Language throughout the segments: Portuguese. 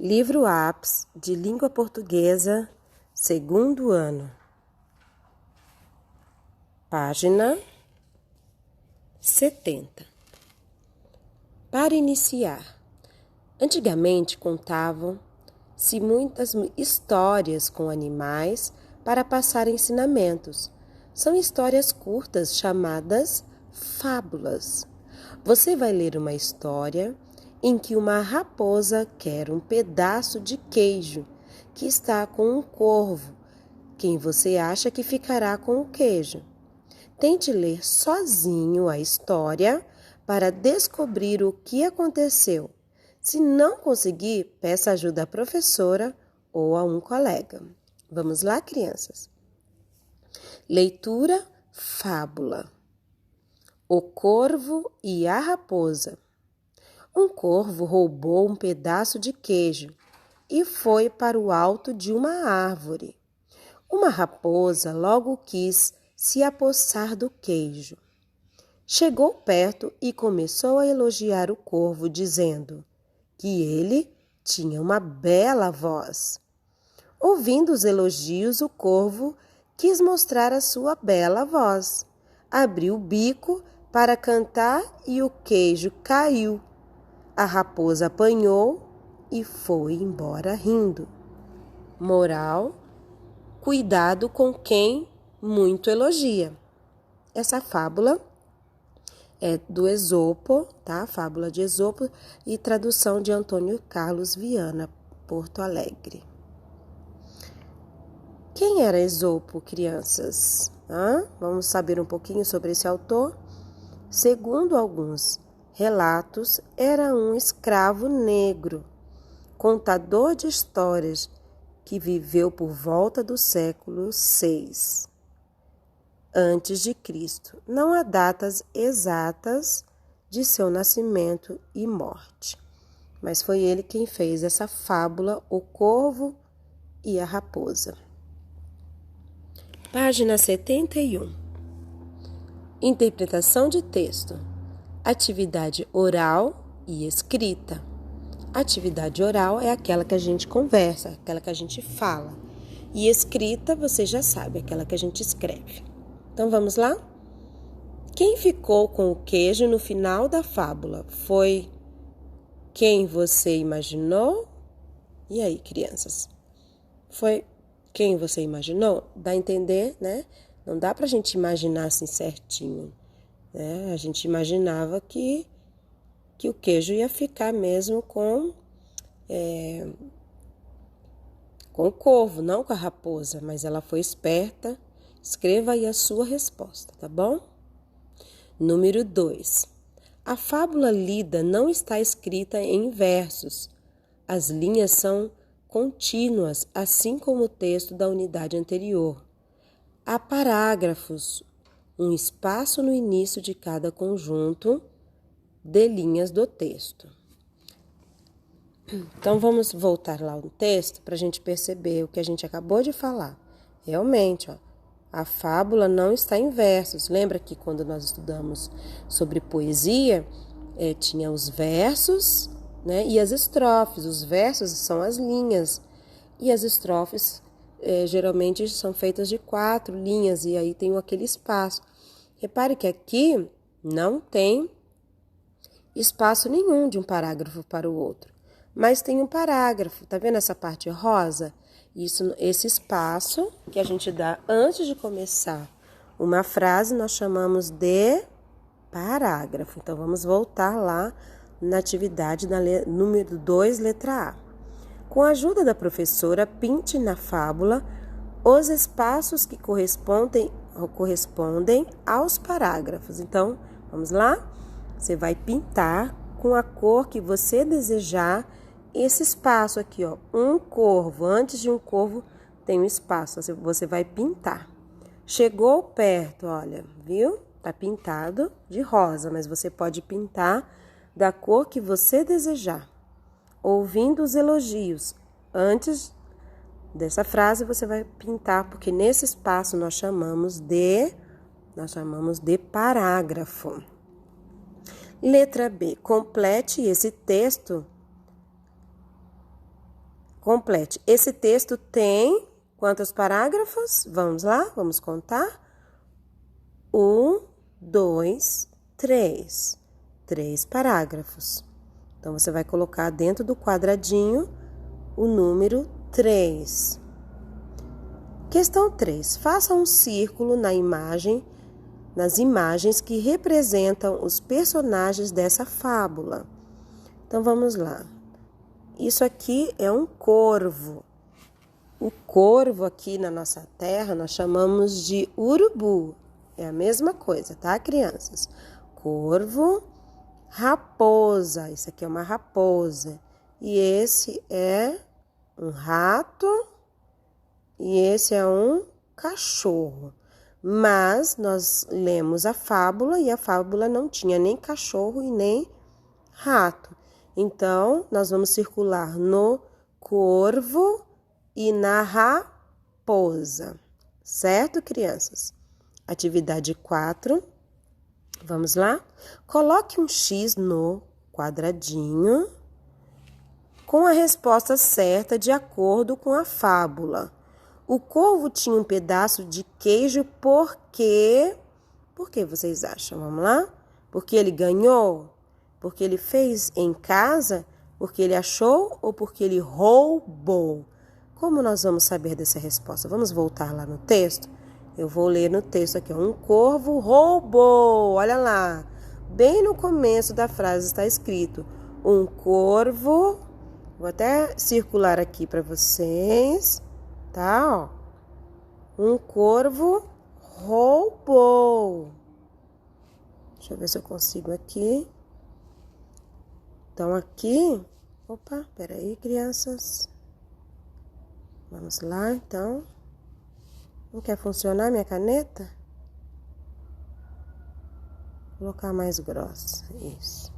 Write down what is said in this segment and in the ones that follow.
Livro APS de Língua Portuguesa, segundo ano. Página 70. Para iniciar. Antigamente contavam-se muitas histórias com animais para passar ensinamentos. São histórias curtas chamadas fábulas. Você vai ler uma história em que uma raposa quer um pedaço de queijo que está com um corvo. Quem você acha que ficará com o queijo? Tente ler sozinho a história para descobrir o que aconteceu. Se não conseguir, peça ajuda à professora ou a um colega. Vamos lá, crianças? Leitura, fábula. O corvo e a raposa. Um corvo roubou um pedaço de queijo e foi para o alto de uma árvore. Uma raposa logo quis se apossar do queijo. Chegou perto e começou a elogiar o corvo, dizendo que ele tinha uma bela voz. Ouvindo os elogios, o corvo quis mostrar a sua bela voz. Abriu o bico para cantar e o queijo caiu. A raposa apanhou e foi embora rindo. Moral: cuidado com quem muito elogia. Essa fábula é do Esopo, tá? Fábula de Esopo e tradução de Antônio Carlos Viana, Porto Alegre. Quem era Esopo, crianças? Vamos saber um pouquinho sobre esse autor? Segundo alguns relatos, era um escravo negro, contador de histórias, que viveu por volta do século VI antes de Cristo. Não há datas exatas de seu nascimento e morte, mas foi ele quem fez essa fábula, O Corvo e a Raposa. Página 71. Interpretação de texto. Atividade oral e escrita. Atividade oral é aquela que a gente conversa, aquela que a gente fala. E escrita, você já sabe, aquela que a gente escreve. Então, vamos lá? Quem ficou com o queijo no final da fábula? Foi quem você imaginou? E aí, crianças? Foi quem você imaginou? Dá a entender, né? Não dá pra gente imaginar assim certinho, né? A gente imaginava que o queijo ia ficar mesmo com o corvo, não com a raposa, mas ela foi esperta. Escreva aí a sua resposta, tá bom? Número 2. A fábula lida não está escrita em versos. As linhas são contínuas, assim como o texto da unidade anterior. Há parágrafos, um espaço no início de cada conjunto de linhas do texto. Então, vamos voltar lá no texto para a gente perceber o que a gente acabou de falar. Realmente, a fábula não está em versos. Lembra que quando nós estudamos sobre poesia, tinha os versos, né, e as estrofes. Os versos são as linhas e as estrofes geralmente são feitas de 4 linhas e aí tem aquele espaço. Repare que aqui não tem espaço nenhum de um parágrafo para o outro, mas tem um parágrafo. Tá vendo essa parte rosa? Esse espaço que a gente dá antes de começar uma frase, nós chamamos de parágrafo. Então, vamos voltar lá na atividade número 2, letra A. Com a ajuda da professora, pinte na fábula os espaços que correspondem aos parágrafos. Então, vamos lá? Você vai pintar com a cor que você desejar esse espaço aqui, um corvo. Antes de um corvo tem um espaço, você vai pintar. Chegou perto, olha, viu? Tá pintado de rosa, mas você pode pintar da cor que você desejar. Ouvindo os elogios. Antes dessa frase você vai pintar, porque nesse espaço nós chamamos de parágrafo. Letra B. Complete esse texto Complete. Esse texto tem quantos parágrafos? Vamos lá, vamos contar. 1, 2, 3. 3 parágrafos. Então, você vai colocar dentro do quadradinho o número 3. Questão 3. Faça um círculo nas imagens que representam os personagens dessa fábula. Então, vamos lá. Isso aqui é um corvo. O corvo aqui na nossa terra nós chamamos de urubu. É a mesma coisa, tá, crianças? Corvo, raposa. Isso aqui é uma raposa. E esse é um rato e esse é um cachorro. Mas nós lemos a fábula e a fábula não tinha nem cachorro e nem rato. Então, nós vamos circular no corvo e na raposa. Certo, crianças? Atividade 4. Vamos lá? Coloque um X no quadradinho com a resposta certa de acordo com a fábula. O corvo tinha um pedaço de queijo porque... Por que vocês acham? Vamos lá? Porque ele ganhou? Porque ele fez em casa? Porque ele achou ou porque ele roubou? Como nós vamos saber dessa resposta? Vamos voltar lá no texto? Eu vou ler no texto aqui. Um corvo roubou. Olha lá. Bem no começo da frase está escrito. Um corvo. Vou até circular aqui para vocês. Tá? Ó. Um corvo roubou. Deixa eu ver se eu consigo aqui. Então, aqui... Opa, peraí, crianças. Vamos lá, então. Não quer funcionar minha caneta? Vou colocar mais grossa. Isso.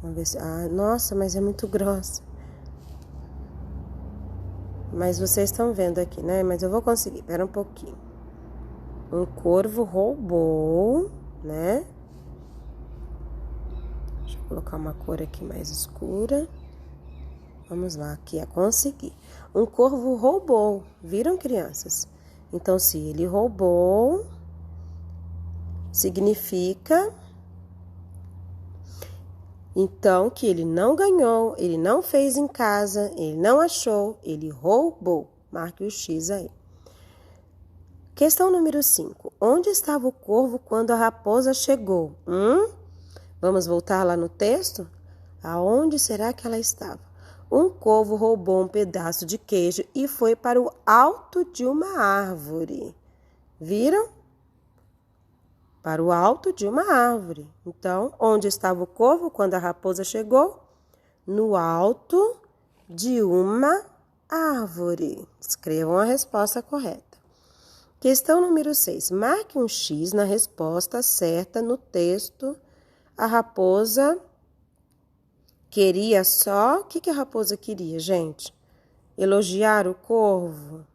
Vamos ver se... Ah, nossa, mas é muito grossa. Mas vocês estão vendo aqui, né? Mas eu vou conseguir. Espera um pouquinho. Um corvo roubou, né? Deixa eu colocar uma cor aqui mais escura. Vamos lá, aqui é conseguir. Um corvo roubou, viram, crianças? Então, se ele roubou, significa então que ele não ganhou, ele não fez em casa, ele não achou, ele roubou. Marque o X aí. Questão número 5. Onde estava o corvo quando a raposa chegou? Vamos voltar lá no texto? Aonde será que ela estava? Um corvo roubou um pedaço de queijo e foi para o alto de uma árvore. Viram? Para o alto de uma árvore. Então, onde estava o corvo quando a raposa chegou? No alto de uma árvore. Escrevam a resposta correta. Questão número 6. Marque um X na resposta certa no texto. A raposa queria só... O que a raposa queria, gente? Elogiar o corvo?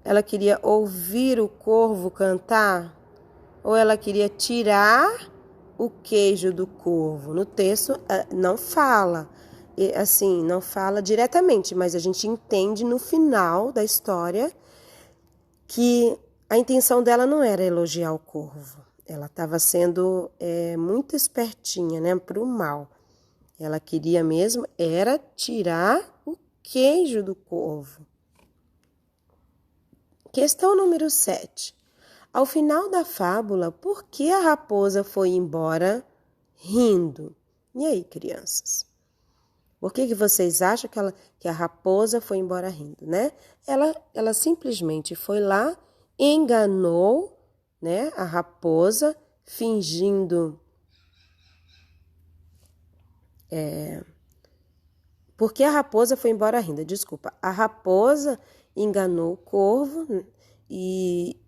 Ela queria ouvir o corvo cantar? Ou ela queria tirar o queijo do corvo? No texto não fala, assim, não fala diretamente, mas a gente entende no final da história que a intenção dela não era elogiar o corvo. Ela estava sendo muito espertinha, né, para o mal. Ela queria mesmo era tirar o queijo do corvo. Questão número 7. Ao final da fábula, por que a raposa foi embora rindo? E aí, crianças? Por que vocês acham que a raposa foi embora rindo, né? Ela simplesmente foi lá, enganou, né, a raposa, fingindo... Por que a raposa foi embora rindo? Desculpa, a raposa enganou o corvo e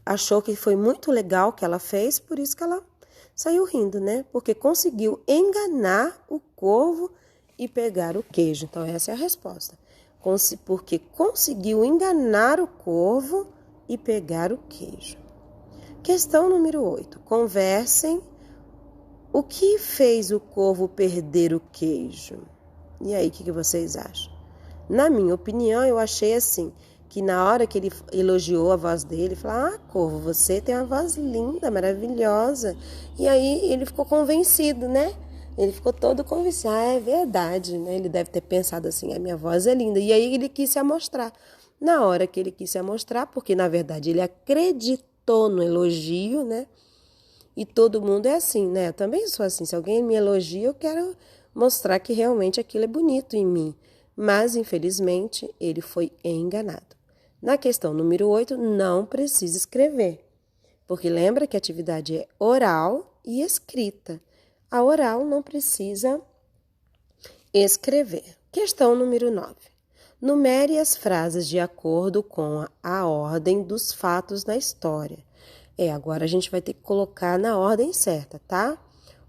achou que foi muito legal o que ela fez, por isso que ela saiu rindo, né? Porque conseguiu enganar o corvo e pegar o queijo. Então, essa é a resposta. Porque conseguiu enganar o corvo e pegar o queijo. Questão número 8. Conversem O que fez o corvo perder o queijo? E aí, o que vocês acham? Na minha opinião, eu achei assim, que na hora que ele elogiou a voz dele, falou: ah, corvo, você tem uma voz linda, maravilhosa. E aí ele ficou convencido, né? Ele ficou todo convencido. Ah, é verdade, né? Ele deve ter pensado assim, a minha voz é linda. E aí ele quis se amostrar. Na hora que ele quis se amostrar, porque na verdade ele acreditou no elogio, né? E todo mundo é assim, né? Eu também sou assim. Se alguém me elogia, eu quero mostrar que realmente aquilo é bonito em mim. Mas, infelizmente, ele foi enganado. Na questão número 8, não precisa escrever. Porque lembra que a atividade é oral e escrita. A oral não precisa escrever. Questão número 9. Numere as frases de acordo com a ordem dos fatos na história. Agora a gente vai ter que colocar na ordem certa, tá?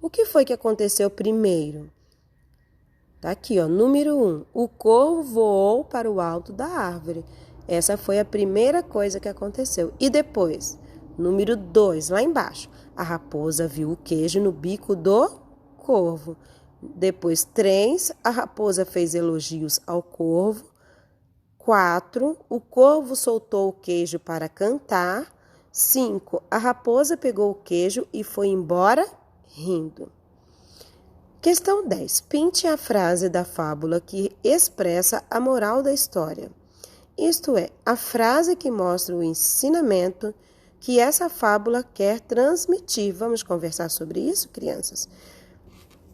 O que foi que aconteceu primeiro? Tá aqui, ó, número 1. O corvo voou para o alto da árvore. Essa foi a primeira coisa que aconteceu. E depois? Número 2, lá embaixo. A raposa viu o queijo no bico do corvo. Depois, 3, a raposa fez elogios ao corvo. 4, o corvo soltou o queijo para cantar. 5, a raposa pegou o queijo e foi embora rindo. Questão 10. Pinte a frase da fábula que expressa a moral da história. Isto é, a frase que mostra o ensinamento que essa fábula quer transmitir. Vamos conversar sobre isso, crianças?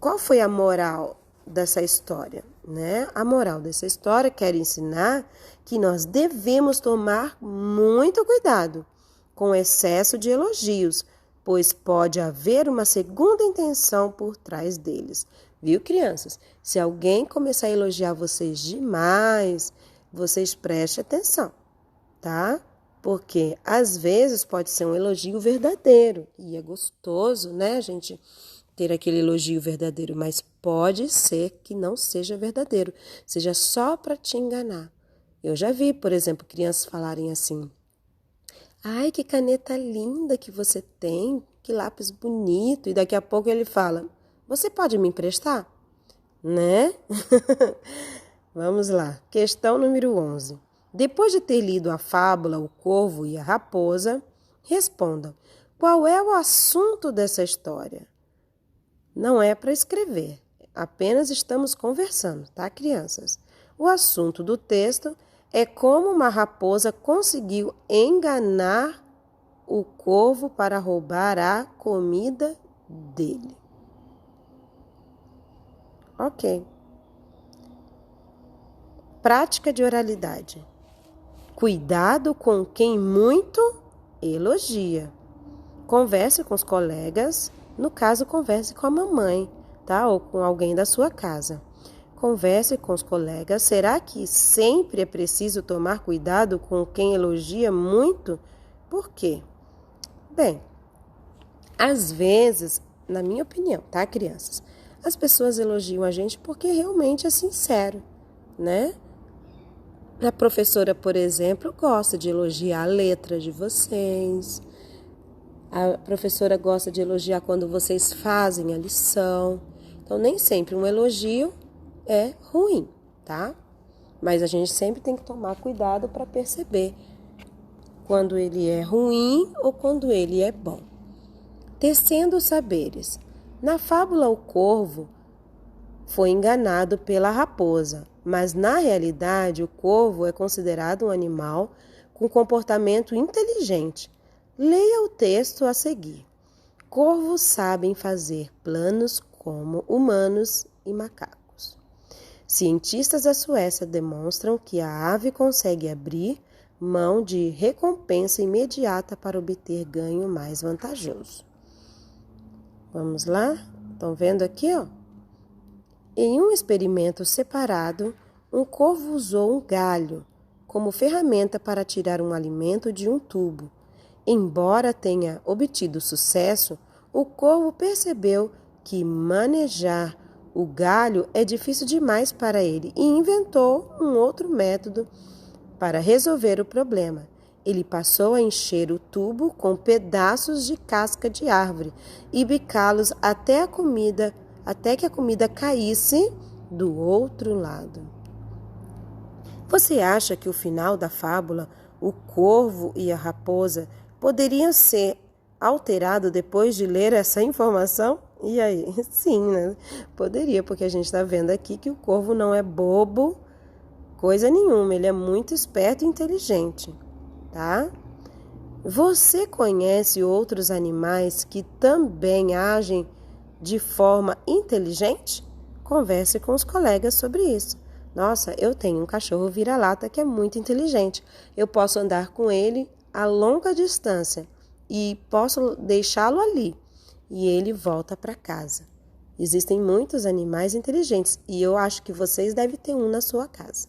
Qual foi a moral dessa história, né? A moral dessa história quer ensinar que nós devemos tomar muito cuidado com o excesso de elogios, pois pode haver uma segunda intenção por trás deles. Viu, crianças? Se alguém começar a elogiar vocês demais, vocês prestem atenção, tá? Porque às vezes pode ser um elogio verdadeiro e é gostoso, né, gente, ter aquele elogio verdadeiro, mas pode ser que não seja verdadeiro, seja só para te enganar. Eu já vi, por exemplo, crianças falarem assim: ai, que caneta linda que você tem, que lápis bonito. E daqui a pouco ele fala: você pode me emprestar? Né? Vamos lá. Questão número 11. Depois de ter lido a fábula O Corvo e a Raposa, respondam: qual é o assunto dessa história? Não é para escrever, apenas estamos conversando, tá, crianças? O assunto do texto é como uma raposa conseguiu enganar o corvo para roubar a comida dele. Ok. Prática de oralidade. Cuidado com quem muito elogia. Converse com os colegas, no caso, converse com a mamãe, tá? Ou com alguém da sua casa. Converse com os colegas. Será que sempre é preciso tomar cuidado com quem elogia muito? Por quê? Bem, às vezes, na minha opinião, tá, crianças? As pessoas elogiam a gente porque realmente é sincero, né? A professora, por exemplo, gosta de elogiar a letra de vocês. A professora gosta de elogiar quando vocês fazem a lição. Então, nem sempre um elogio é ruim, tá? Mas a gente sempre tem que tomar cuidado para perceber quando ele é ruim ou quando ele é bom. Tecendo os saberes. Na fábula, o corvo foi enganado pela raposa, mas na realidade o corvo é considerado um animal com comportamento inteligente. Leia o texto a seguir. Corvos sabem fazer planos como humanos e macacos. Cientistas da Suécia demonstram que a ave consegue abrir mão de recompensa imediata para obter ganho mais vantajoso. Vamos lá? Estão vendo aqui, ó? Em um experimento separado, um corvo usou um galho como ferramenta para tirar um alimento de um tubo. Embora tenha obtido sucesso, o corvo percebeu que manejar o galho é difícil demais para ele e inventou um outro método para resolver o problema. Ele passou a encher o tubo com pedaços de casca de árvore e bicá-los até que a comida caísse do outro lado. Você acha que o final da fábula, o corvo e a raposa, poderia ser alterado depois de ler essa informação? E aí? Sim, né? Poderia, porque a gente está vendo aqui que o corvo não é bobo, coisa nenhuma, ele é muito esperto e inteligente, tá? Você conhece outros animais que também agem de forma inteligente? Converse com os colegas sobre isso. Nossa, eu tenho um cachorro vira-lata que é muito inteligente. Eu posso andar com ele a longa distância e posso deixá-lo ali e ele volta para casa. Existem muitos animais inteligentes e eu acho que vocês devem ter um na sua casa.